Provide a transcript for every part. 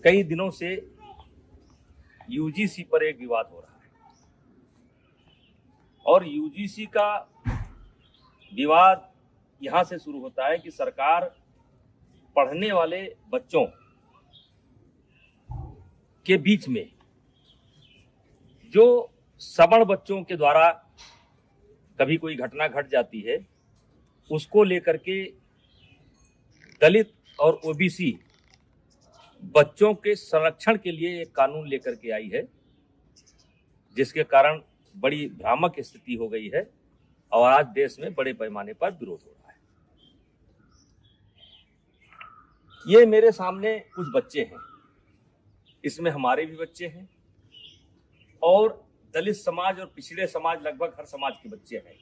कई दिनों से यूजीसी पर एक विवाद हो रहा है और यूजीसी का विवाद यहां से शुरू होता है कि सरकार पढ़ने वाले बच्चों के बीच में जो सवर्ण बच्चों के द्वारा कभी कोई घटना घट जाती है उसको लेकर के दलित और ओबीसी बच्चों के संरक्षण के लिए एक कानून लेकर के आई है, जिसके कारण बड़ी भ्रामक स्थिति हो गई है और आज देश में बड़े पैमाने पर विरोध हो रहा है। ये मेरे सामने कुछ बच्चे हैं, इसमें हमारे भी बच्चे हैं और दलित समाज और पिछड़े समाज, लगभग हर समाज के बच्चे हैं।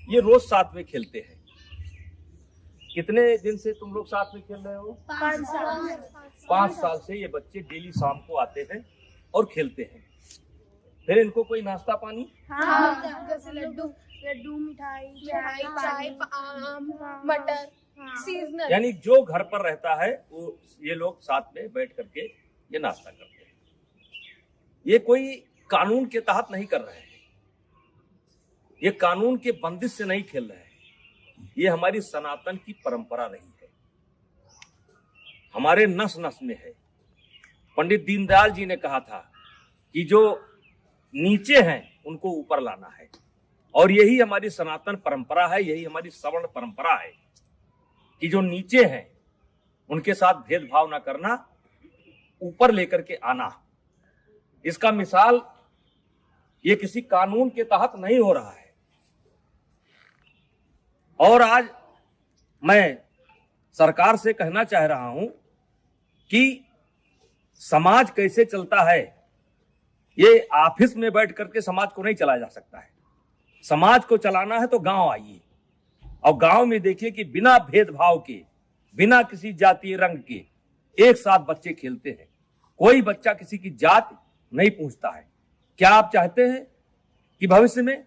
ये रोज साथ में खेलते हैं। कितने दिन से तुम लोग साथ में खेल रहे हो? 5 साल से ये बच्चे डेली शाम को आते हैं और खेलते हैं। फिर इनको कोई नाश्ता पानी? जैसे लड्डू, मिठाई, चाय, आम, मटर, सीजनल। यानी जो घर पर रहता है वो ये लोग साथ में बैठ करके ये नाश्ता करते हैं। ये कोई कानून के तहत नहीं कर रहे हैं, ये कानून के बंदिश से नहीं खेल रहे हैं। ये हमारी सनातन की परंपरा रही है, हमारे नस नस में है। पंडित दीनदयाल जी ने कहा था कि जो नीचे हैं उनको ऊपर लाना है, और यही हमारी सनातन परंपरा है, यही हमारी सवर्ण परंपरा है कि जो नीचे हैं उनके साथ भेदभाव ना करना, ऊपर लेकर के आना। इसका मिसाल ये किसी कानून के तहत नहीं हो रहा है। और आज मैं सरकार से कहना चाह रहा हूं कि समाज कैसे चलता है, ये ऑफिस में बैठ करके समाज को नहीं चलाया जा सकता है। समाज को चलाना है तो गांव आइए और गांव में देखिए कि बिना भेदभाव के, बिना किसी जातीय रंग के एक साथ बच्चे खेलते हैं। कोई बच्चा किसी की जात नहीं पूछता है। क्या आप चाहते हैं कि भविष्य में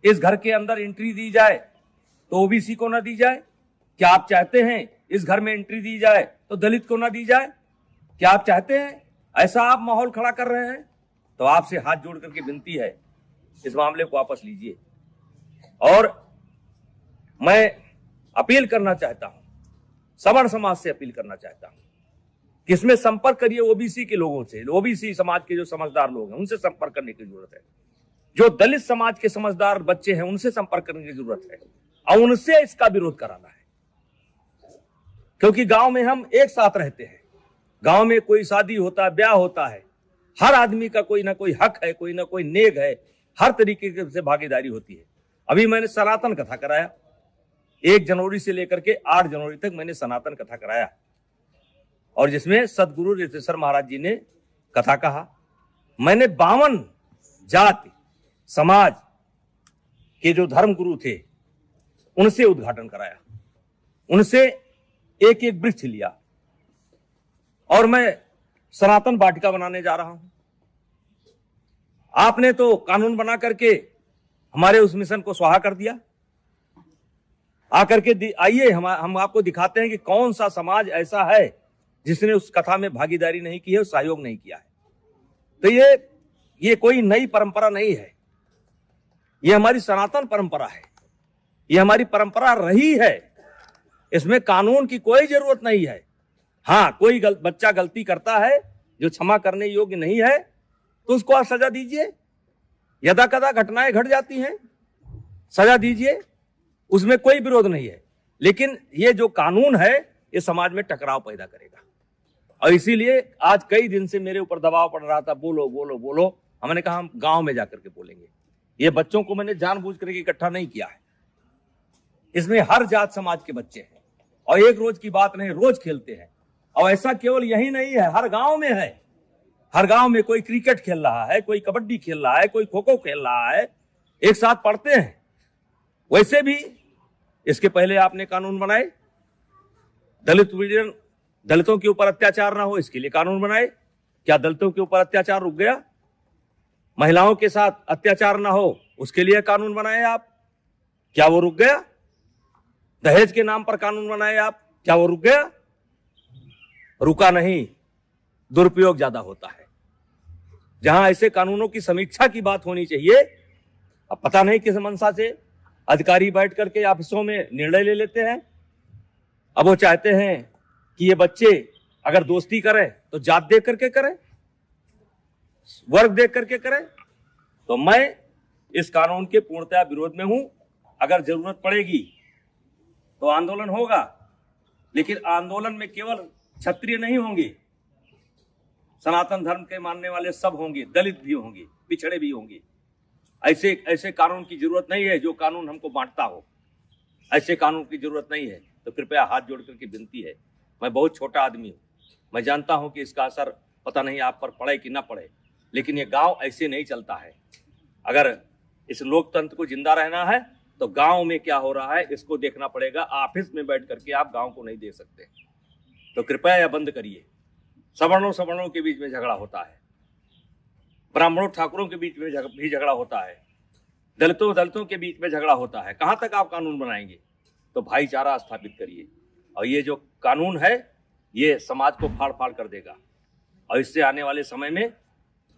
इस घर के अंदर एंट्री दी जाए तो ओबीसी को ना दी जाए? क्या आप चाहते हैं इस घर में एंट्री दी जाए तो दलित को ना दी जाए? क्या आप चाहते हैं? ऐसा आप माहौल खड़ा कर रहे हैं तो आपसे हाथ जोड़ करके विनती है, इस मामले को वापस लीजिए। और मैं अपील करना चाहता हूं, सवर्ण समाज से अपील करना चाहता हूं कि इसमें संपर्क करिए ओबीसी के लोगों से। ओबीसी समाज के जो समझदार लोग हैं उनसे संपर्क करने की जरूरत है। जो दलित समाज के समझदार बच्चे हैं उनसे संपर्क करने की जरूरत है और उनसे इसका विरोध कराना है, क्योंकि गांव में हम एक साथ रहते हैं। गांव में कोई शादी होता है, ब्याह होता है, हर आदमी का कोई ना कोई हक है, कोई ना कोई नेग है, हर तरीके से भागीदारी होती है। अभी मैंने सनातन कथा कराया, 1 जनवरी से लेकर के 8 जनवरी तक मैंने सनातन कथा कराया, और जिसमें सदगुरु रितेश्वर महाराज जी ने कथा कहा। मैंने 52 जाति समाज के जो धर्म गुरु थे उनसे उद्घाटन कराया, उनसे एक एक वृक्ष लिया, और मैं सनातन वाटिका बनाने जा रहा हूं। आपने तो कानून बना करके हमारे उस मिशन को स्वाहा कर दिया। आकर के आइए, हम आपको दिखाते हैं कि कौन सा समाज ऐसा है जिसने उस कथा में भागीदारी नहीं की है, सहयोग नहीं किया है। तो ये कोई नई परंपरा नहीं है, ये हमारी सनातन परंपरा है, ये हमारी परंपरा रही है। इसमें कानून की कोई जरूरत नहीं है। हाँ, कोई बच्चा गलती करता है जो क्षमा करने योग्य नहीं है तो उसको आप सजा दीजिए। यदा कदा घटनाएं घट जाती हैं, सजा दीजिए, उसमें कोई विरोध नहीं है। लेकिन ये जो कानून है ये समाज में टकराव पैदा करेगा, और इसीलिए आज कई दिन से मेरे ऊपर दबाव पड़ रहा था, बोलो बोलो बोलो। हमने कहा हम गांव में जाकर के बोलेंगे। ये बच्चों को मैंने जानबूझ करके इकट्ठा नहीं किया है, इसमें हर जात समाज के बच्चे हैं और एक रोज की बात नहीं, रोज खेलते हैं। और ऐसा केवल यही नहीं है, हर गांव में है। हर गांव में कोई क्रिकेट खेल रहा है, कोई कबड्डी खेल रहा है, कोई खो खो खेल रहा है, एक साथ पढ़ते हैं। वैसे भी इसके पहले आपने कानून बनाए, दलितों के ऊपर अत्याचार ना हो इसके लिए कानून बनाए। क्या दलितों के ऊपर अत्याचार रुक गया? महिलाओं के साथ अत्याचार ना हो उसके लिए कानून बनाए आप, क्या वो रुक गया? दहेज के नाम पर कानून बनाए आप, क्या वो रुक गया? रुका नहीं, दुरुपयोग ज्यादा होता है। जहां ऐसे कानूनों की समीक्षा की बात होनी चाहिए, अब पता नहीं किस मंशा से अधिकारी बैठ करके ऑफिसों में निर्णय ले लेते हैं। अब वो चाहते हैं कि ये बच्चे अगर दोस्ती करें तो जात देख करके करें, वर्ग देख करके करें। तो मैं इस कानून के पूर्णतया विरोध में हूं। अगर जरूरत पड़ेगी तो आंदोलन होगा, लेकिन आंदोलन में केवल क्षत्रिय नहीं होंगे, सनातन धर्म के मानने वाले सब होंगे, दलित भी होंगे, पिछड़े भी होंगे। ऐसे कानून की जरूरत नहीं है जो कानून हमको बांटता हो। ऐसे कानून की जरूरत नहीं है। तो कृपया हाथ जोड़ करके विनती है, मैं बहुत छोटा आदमी हूं, मैं जानता हूं कि इसका असर पता नहीं आप पर पड़े कि ना पड़े, लेकिन ये गांव ऐसे नहीं चलता है। अगर इस लोकतंत्र को जिंदा रहना है तो गांव में क्या हो रहा है इसको देखना पड़ेगा। ऑफिस में बैठ करके आप गांव को नहीं देख सकते। तो कृपया यह बंद करिए। सवर्णों के बीच में झगड़ा होता है, ब्राह्मणों ठाकुरों के बीच में भी झगड़ा होता है, दलितों के बीच में झगड़ा होता है। कहां तक आप कानून बनाएंगे? तो भाईचारा स्थापित करिए। और ये जो कानून है ये समाज को फाड़ फाड़ कर देगा, और इससे आने वाले समय में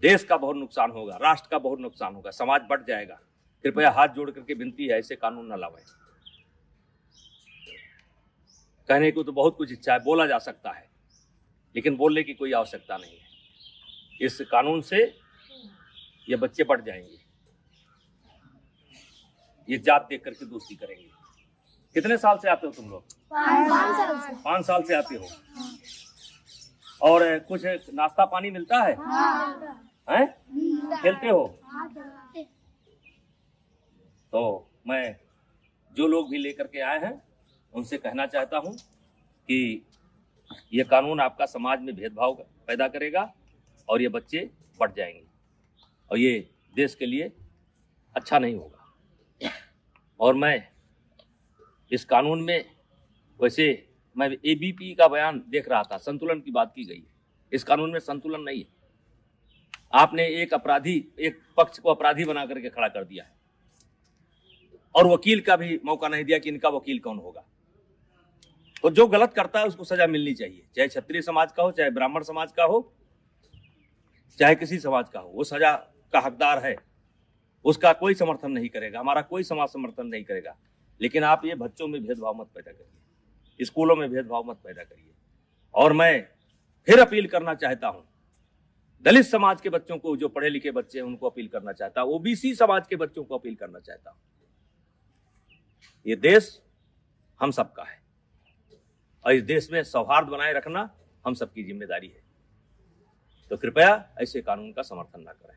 देश का बहुत नुकसान होगा, राष्ट्र का बहुत नुकसान होगा, समाज बढ़ जाएगा। कृपया हाथ जोड़ करके विनती है, ऐसे कानून न लाएं। कहने को तो बहुत कुछ इच्छा है, बोला जा सकता है, लेकिन बोलने की कोई आवश्यकता नहीं है। इस कानून से ये बच्चे बढ़ जाएंगे, ये जात देख करके दोस्ती करेंगे। कितने साल से आते हो तुम लोग? 5 साल से आते हो। और कुछ नाश्ता पानी मिलता है? हैं? खेलते हो? तो मैं जो लोग भी लेकर के आए हैं उनसे कहना चाहता हूं कि ये कानून आपका समाज में भेदभाव पैदा करेगा और ये बच्चे बढ़ जाएंगे, और ये देश के लिए अच्छा नहीं होगा। और मैं इस कानून में, वैसे मैं एबीपी का बयान देख रहा था, संतुलन की बात की गई है। इस कानून में संतुलन नहीं है। आपने एक पक्ष को अपराधी बना करके खड़ा कर दिया है, और वकील का भी मौका नहीं दिया कि इनका वकील कौन होगा। तो जो गलत करता है उसको सजा मिलनी चाहिए, चाहे क्षत्रिय समाज का हो, चाहे ब्राह्मण समाज का हो, चाहे किसी समाज का हो, वो सजा का हकदार है। उसका कोई समर्थन नहीं करेगा, हमारा कोई समाज समर्थन नहीं करेगा। लेकिन आप ये बच्चों में भेदभाव मत पैदा करिए, स्कूलों में भेदभाव मत पैदा करिए। और मैं फिर अपील करना चाहता हूं दलित समाज के बच्चों को, जो पढ़े लिखे बच्चे हैं उनको अपील करना चाहता हूं, ओबीसी समाज के बच्चों को अपील करना चाहता हूं। ये देश हम सबका है, और इस देश में सौहार्द बनाए रखना हम सबकी जिम्मेदारी है। तो कृपया ऐसे कानून का समर्थन ना करें।